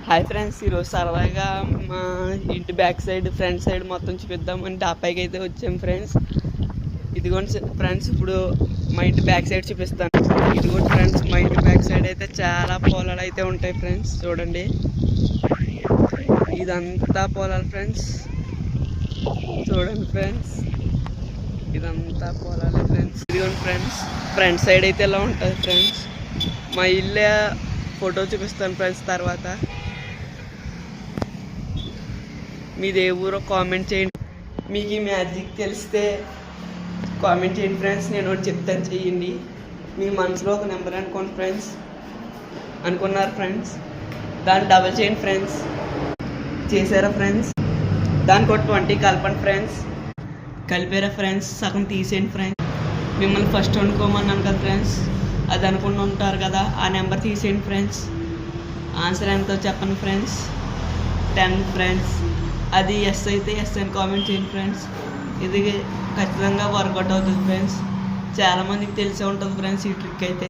Hi friends, ఈరోజు సరదాగా మా ఇంటి బ్యాక్ సైడ్ ఫ్రంట్ సైడ్ మొత్తం చూపిద్దామని డాబాకి అయితే వచ్చాం ఫ్రెండ్స్. ఇదిగోండి ఫ్రెండ్స్, ఇప్పుడు మా ఇంటి బ్యాక్ సైడ్ చూపిస్తాను. ఇదిగోండి ఫ్రెండ్స్, మా ఇంటి బ్యాక్ సైడ్ అయితే చాలా పొలాలు అయితే ఉంటాయి ఫ్రెండ్స్. చూడండి, ఇదంతా పొలాలు ఫ్రెండ్స్. చూడండి ఫ్రెండ్స్, ఇదంతా పొలాలు ఫ్రెండ్స్. ఇదిగోండి ఫ్రెండ్స్, ఫ్రంట్ సైడ్ అయితే ఇలా ఉంటుంది ఫ్రెండ్స్. మా ఇల్లే ఫోటో చూపిస్తాను ఫ్రెండ్స్ తర్వాత. మీది ఏ ఊరో కామెంట్ చేయండి. మీకు ఈ మ్యాజిక్ తెలిస్తే కామెంట్ చేయండి ఫ్రెండ్స్. నేను ఒకటి చెప్తాను, చెయ్యండి. మీ మనసులో ఒక నెంబర్ అనుకోండి ఫ్రెండ్స్. అనుకున్నారు ఫ్రెండ్స్, దాన్ని డబల్ చేయండి ఫ్రెండ్స్. చేశారా ఫ్రెండ్స్? దానికి ఒక 20 కలపండి ఫ్రెండ్స్. కలిపారా ఫ్రెండ్స్? సగం తీసేయండి ఫ్రెండ్స్. మిమ్మల్ని ఫస్ట్ అనుకోమన్నాను కదా ఫ్రెండ్స్, అది అనుకుని ఉంటారు కదా, ఆ నెంబర్ తీసేయండి ఫ్రెండ్స్. ఆన్సర్ ఎంతో చెప్పండి ఫ్రెండ్స్. 10 ఫ్రెండ్స్. అది ఎస్ అయితే ఎస్ అని కామెంట్ చేయండి ఫ్రెండ్స్. ఇది ఖచ్చితంగా వర్కౌట్ అవుతుంది ఫ్రెండ్స్. చాలామందికి తెలిసే ఉంటుంది ఫ్రెండ్స్ ఈ ట్రిక్ అయితే.